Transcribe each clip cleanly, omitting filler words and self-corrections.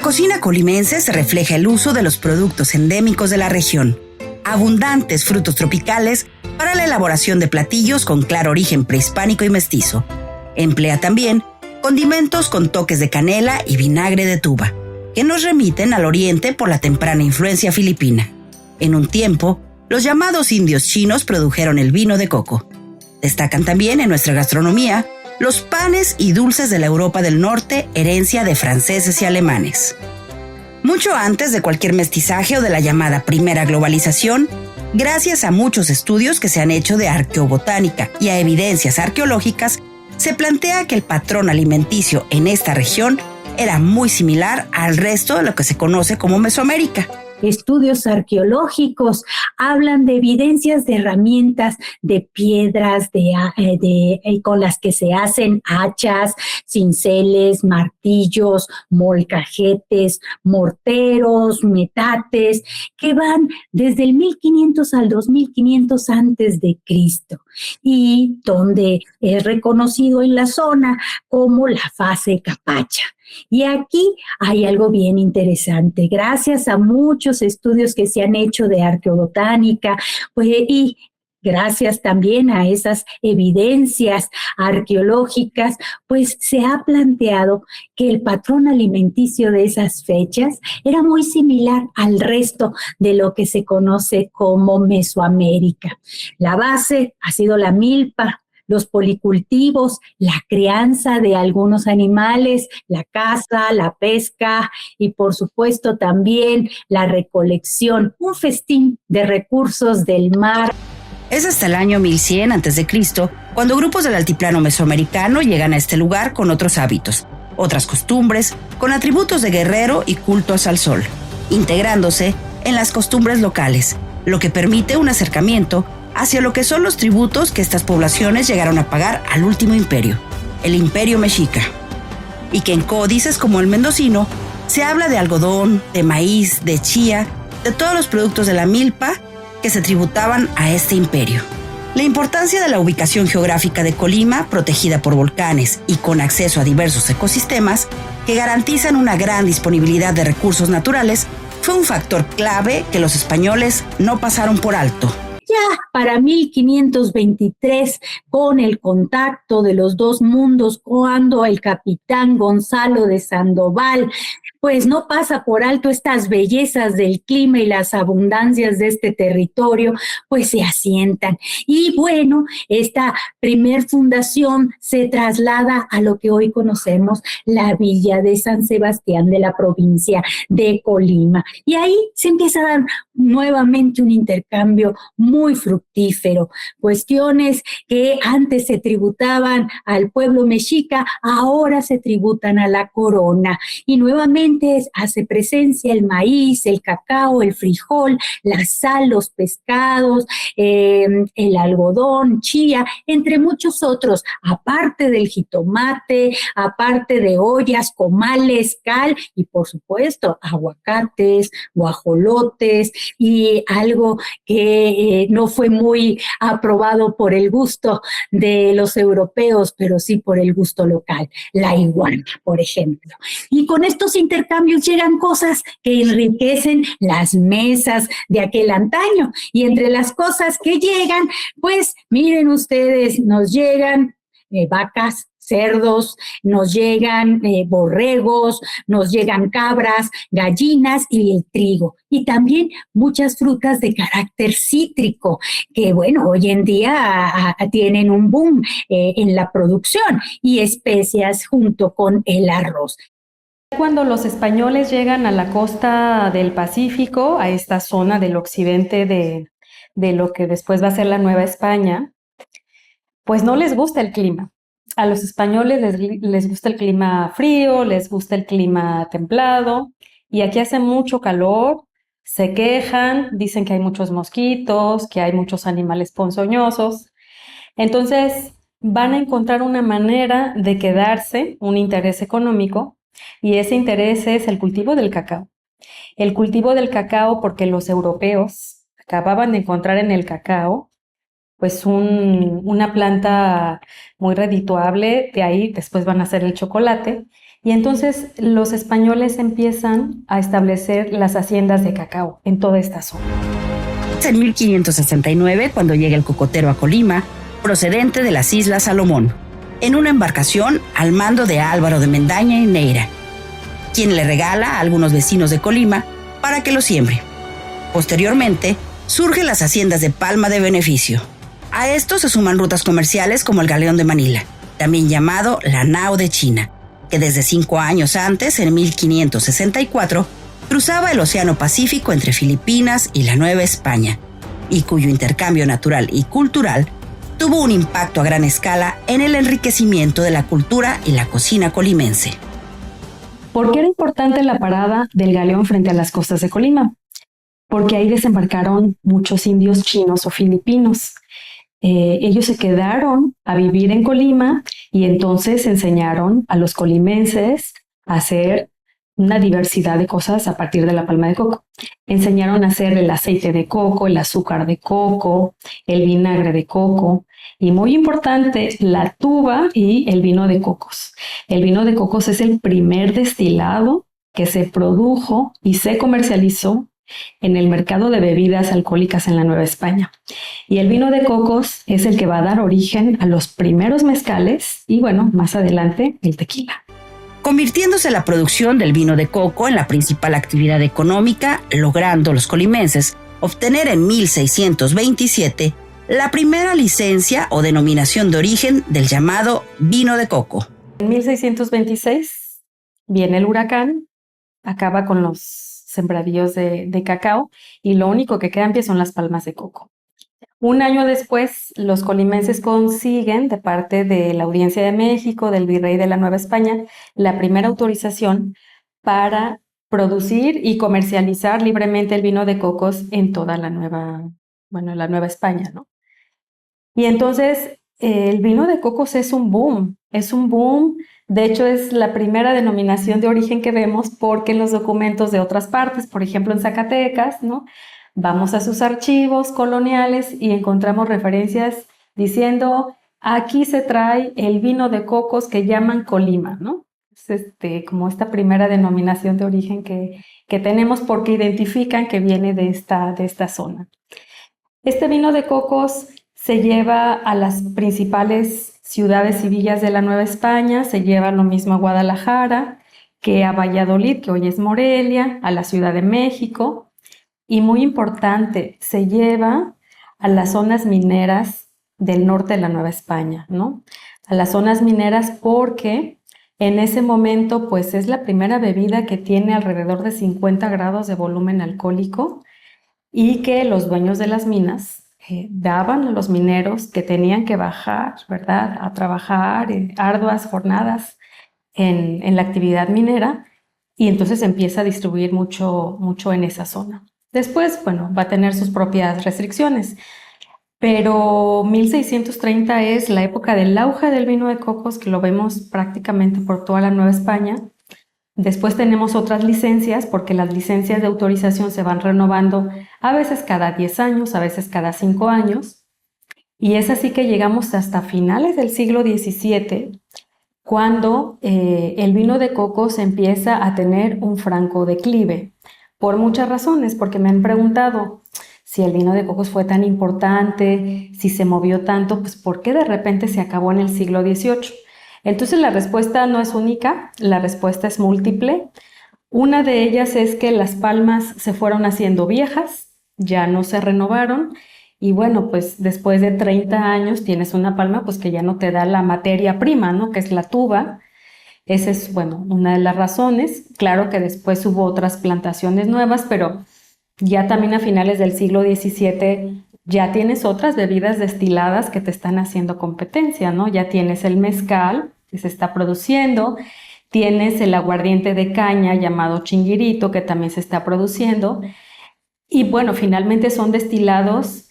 cocina colimense se refleja el uso de los productos endémicos de la región. Abundantes frutos tropicales para la elaboración de platillos con claro origen prehispánico y mestizo. Emplea también condimentos con toques de canela y vinagre de tuba, que nos remiten al oriente por la temprana influencia filipina. En un tiempo, los llamados indios chinos produjeron el vino de coco. Destacan también en nuestra gastronomía los panes y dulces de la Europa del Norte, herencia de franceses y alemanes. Mucho antes de cualquier mestizaje o de la llamada primera globalización, gracias a muchos estudios que se han hecho de arqueobotánica y a evidencias arqueológicas, se plantea que el patrón alimenticio en esta región era muy similar al resto de lo que se conoce como Mesoamérica. Estudios arqueológicos hablan de evidencias de herramientas, de piedras, con las que se hacen hachas, cinceles, martillos, molcajetes, morteros, metates, que van desde el 1500 al 2500 antes de Cristo, y donde es reconocido en la zona como la fase Capacha. Y aquí hay algo bien interesante. Gracias a muchos estudios que se han hecho de arqueobotánica, pues, y gracias también a esas evidencias arqueológicas, pues se ha planteado que el patrón alimenticio de esas fechas era muy similar al resto de lo que se conoce como Mesoamérica. La base ha sido la milpa, los policultivos, la crianza de algunos animales, la caza, la pesca y por supuesto también la recolección, un festín de recursos del mar. Es hasta el año 1100 a.C. cuando grupos del altiplano mesoamericano llegan a este lugar con otros hábitos, otras costumbres, con atributos de guerrero y cultos al sol, integrándose en las costumbres locales, lo que permite un acercamiento hacia lo que son los tributos que estas poblaciones llegaron a pagar al último imperio, el Imperio Mexica. Y que en códices como el mendocino se habla de algodón, de maíz, de chía, de todos los productos de la milpa que se tributaban a este imperio. La importancia de la ubicación geográfica de Colima, protegida por volcanes y con acceso a diversos ecosistemas que garantizan una gran disponibilidad de recursos naturales, fue un factor clave que los españoles no pasaron por alto. Ya para 1523, con el contacto de los dos mundos, cuando el capitán Gonzalo de Sandoval pues no pasa por alto estas bellezas del clima y las abundancias de este territorio, pues se asientan. Y bueno, esta primer fundación se traslada a lo que hoy conocemos, la villa de San Sebastián de la provincia de Colima. Y ahí se empieza a dar nuevamente un intercambio muy fructífero. Cuestiones que antes se tributaban al pueblo mexica, ahora se tributan a la corona. Y nuevamente hace presencia el maíz, el cacao, el frijol, la sal, los pescados, el algodón, chía, entre muchos otros, aparte del jitomate, aparte de ollas, comales, cal y por supuesto aguacates, guajolotes y algo que no fue muy aprobado por el gusto de los europeos, pero sí por el gusto local, la iguana, por ejemplo. Y con estos intercambios llegan cosas que enriquecen las mesas de aquel antaño. Y entre las cosas que llegan, pues miren ustedes, nos llegan vacas, cerdos, nos llegan borregos, nos llegan cabras, gallinas y el trigo. Y también muchas frutas de carácter cítrico, que bueno, hoy en día tienen un boom en la producción, y especias junto con el arroz. Cuando los españoles llegan a la costa del Pacífico, a esta zona del occidente de lo que después va a ser la Nueva España, pues no les gusta el clima. A los españoles les gusta el clima frío, les gusta el clima templado, y aquí hace mucho calor, se quejan, dicen que hay muchos mosquitos, que hay muchos animales ponzoñosos. Entonces van a encontrar una manera de quedarse, un interés económico, y ese interés es el cultivo del cacao. El cultivo del cacao porque los europeos acababan de encontrar en el cacao pues una planta muy redituable, de ahí después van a hacer el chocolate, Y entonces los españoles empiezan a establecer las haciendas de cacao en toda esta zona. Es en 1569 cuando llega el cocotero a Colima, procedente de las Islas Salomón, en una embarcación al mando de Álvaro de Mendaña y Neira, quien le regala a algunos vecinos de Colima para que lo siembre. Posteriormente, surgen las haciendas de palma de beneficio. A esto se suman rutas comerciales como el Galeón de Manila, también llamado la Nao de China, que desde 5 años antes, en 1564, cruzaba el Océano Pacífico entre Filipinas y la Nueva España, y cuyo intercambio natural y cultural tuvo un impacto a gran escala en el enriquecimiento de la cultura y la cocina colimense. ¿Por qué era importante la parada del galeón frente a las costas de Colima? Porque ahí desembarcaron muchos indios chinos o filipinos. Ellos se quedaron a vivir en Colima y entonces enseñaron a los colimenses a hacer una diversidad de cosas a partir de la palma de coco. Enseñaron a hacer el aceite de coco, el azúcar de coco, el vinagre de coco y, muy importante, la tuba y el vino de cocos. El vino de cocos es el primer destilado que se produjo y se comercializó en el mercado de bebidas alcohólicas en la Nueva España. Y el vino de cocos es el que va a dar origen a los primeros mezcales y, bueno, más adelante, el tequila. Convirtiéndose la producción del vino de coco en la principal actividad económica, logrando los colimenses obtener en 1627 la primera licencia o denominación de origen del llamado vino de coco. En 1626 viene el huracán, acaba con los sembradíos de cacao y lo único que queda en pie son las palmas de coco. Un año después, los colimenses consiguen, de parte de la Audiencia de México, del Virrey de la Nueva España, la primera autorización para producir y comercializar libremente el vino de cocos en toda la Nueva España, ¿no? Y entonces, el vino de cocos es un boom. De hecho, es la primera denominación de origen que vemos porque en los documentos de otras partes, por ejemplo en Zacatecas, ¿no?, vamos a sus archivos coloniales y encontramos referencias diciendo, aquí se trae el vino de cocos que llaman Colima, ¿no? Es como esta primera denominación de origen que tenemos porque identifican que viene de esta zona. Este vino de cocos se lleva a las principales ciudades y villas de la Nueva España, se lleva lo mismo a Guadalajara que a Valladolid, que hoy es Morelia, a la Ciudad de México. Y muy importante, se lleva a las zonas mineras del norte de la Nueva España, ¿no? A las zonas mineras porque en ese momento pues es la primera bebida que tiene alrededor de 50 grados de volumen alcohólico y que los dueños de las minas daban a los mineros que tenían que bajar, ¿verdad?, a trabajar arduas jornadas en la actividad minera y entonces empieza a distribuir mucho en esa zona. Después, bueno, va a tener sus propias restricciones, pero 1630 es la época del auge del vino de cocos, que lo vemos prácticamente por toda la Nueva España. Después tenemos otras licencias, porque las licencias de autorización se van renovando a veces cada 10 años, a veces cada 5 años, y es así que llegamos hasta finales del siglo XVII, cuando el vino de cocos empieza a tener un franco declive. Por muchas razones, porque me han preguntado si el vino de cocos fue tan importante, si se movió tanto, pues ¿por qué de repente se acabó en el siglo XVIII? Entonces la respuesta no es única, la respuesta es múltiple. Una de ellas es que las palmas se fueron haciendo viejas, ya no se renovaron, y bueno, pues después de 30 años tienes una palma pues que ya no te da la materia prima, ¿no?, que es la tuba. Esa es, bueno, una de las razones. Claro que después hubo otras plantaciones nuevas, pero ya también a finales del siglo XVII ya tienes otras bebidas destiladas que te están haciendo competencia, ¿no? Ya tienes el mezcal que se está produciendo, tienes el aguardiente de caña llamado chinguirito que también se está produciendo y bueno, finalmente son destilados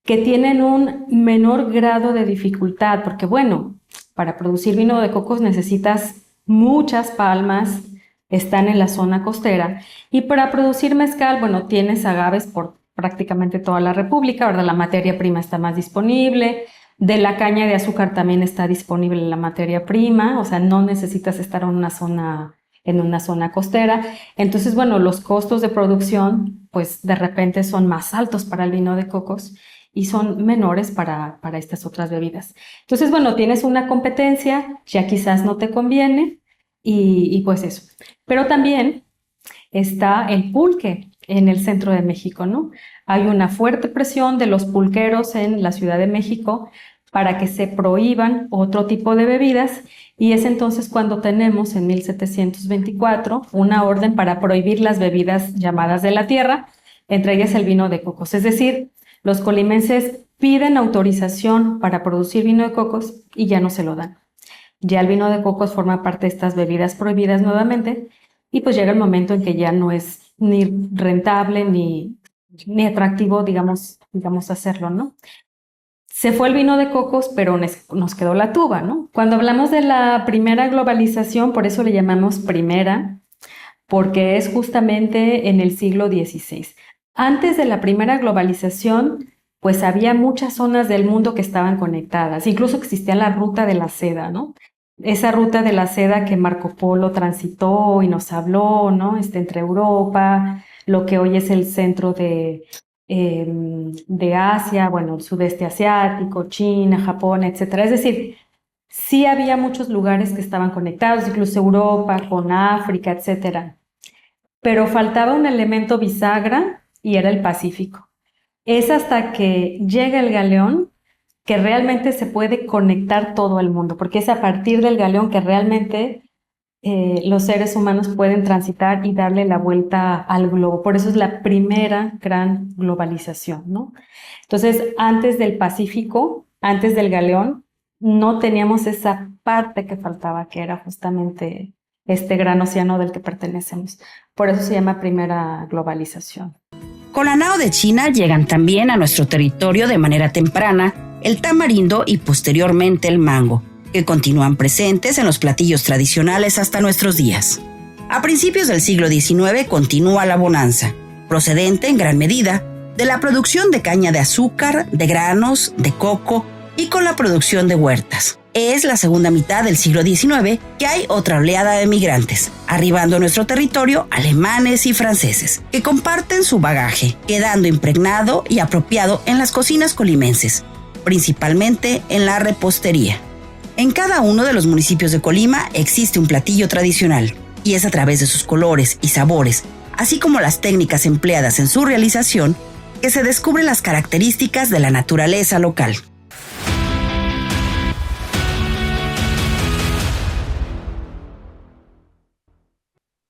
que tienen un menor grado de dificultad porque bueno, para producir vino de cocos necesitas muchas palmas, están en la zona costera. Y para producir mezcal, bueno, tienes agaves por prácticamente toda la República, ¿verdad? La materia prima está más disponible, De la caña de azúcar también está disponible la materia prima, o sea, no necesitas estar en una zona costera. Entonces, bueno, los costos de producción, pues de repente son más altos para el vino de cocos y son menores para estas otras bebidas. Entonces, bueno, tienes una competencia, ya quizás no te conviene y pues eso. Pero también está el pulque en el centro de México, ¿no? Hay una fuerte presión de los pulqueros en la Ciudad de México para que se prohíban otro tipo de bebidas, y es entonces cuando tenemos en 1724 una orden para prohibir las bebidas llamadas de la tierra, entre ellas el vino de cocos. Es decir, los colimenses piden autorización para producir vino de cocos y ya no se lo dan. Ya el vino de cocos forma parte de estas bebidas prohibidas nuevamente, y pues llega el momento en que ya no es ni rentable ni atractivo, digamos hacerlo, ¿no? Se fue el vino de cocos, pero nos quedó la tuba, ¿no? Cuando hablamos de la primera globalización, por eso le llamamos primera, porque es justamente en el siglo XVI. Antes de la primera globalización, pues había muchas zonas del mundo que estaban conectadas. Incluso existía la ruta de la seda, ¿no? Esa ruta de la seda que Marco Polo transitó y nos habló, ¿no? Entre Europa, lo que hoy es el centro de Asia, bueno, el sudeste asiático, China, Japón, etcétera. Es decir, sí había muchos lugares que estaban conectados, incluso Europa con África, etcétera. Pero faltaba un elemento bisagra y era el Pacífico. Es hasta que llega el galeón que realmente se puede conectar todo el mundo, porque es a partir del galeón que realmente los seres humanos pueden transitar y darle la vuelta al globo. Por eso es la primera gran globalización, ¿no? Entonces, antes del Pacífico, antes del galeón, no teníamos esa parte que faltaba, que era justamente este gran océano del que pertenecemos. Por eso se llama primera globalización. Con la nao de China llegan también a nuestro territorio de manera temprana el tamarindo y posteriormente el mango, que continúan presentes en los platillos tradicionales hasta nuestros días. A principios del siglo XIX continúa la bonanza, procedente en gran medida de la producción de caña de azúcar, de granos, de coco y con la producción de huertas. Es la segunda mitad del siglo XIX que hay otra oleada de migrantes, arribando a nuestro territorio alemanes y franceses, que comparten su bagaje, quedando impregnado y apropiado en las cocinas colimenses, principalmente en la repostería. En cada uno de los municipios de Colima existe un platillo tradicional, y es a través de sus colores y sabores, así como las técnicas empleadas en su realización, que se descubren las características de la naturaleza local.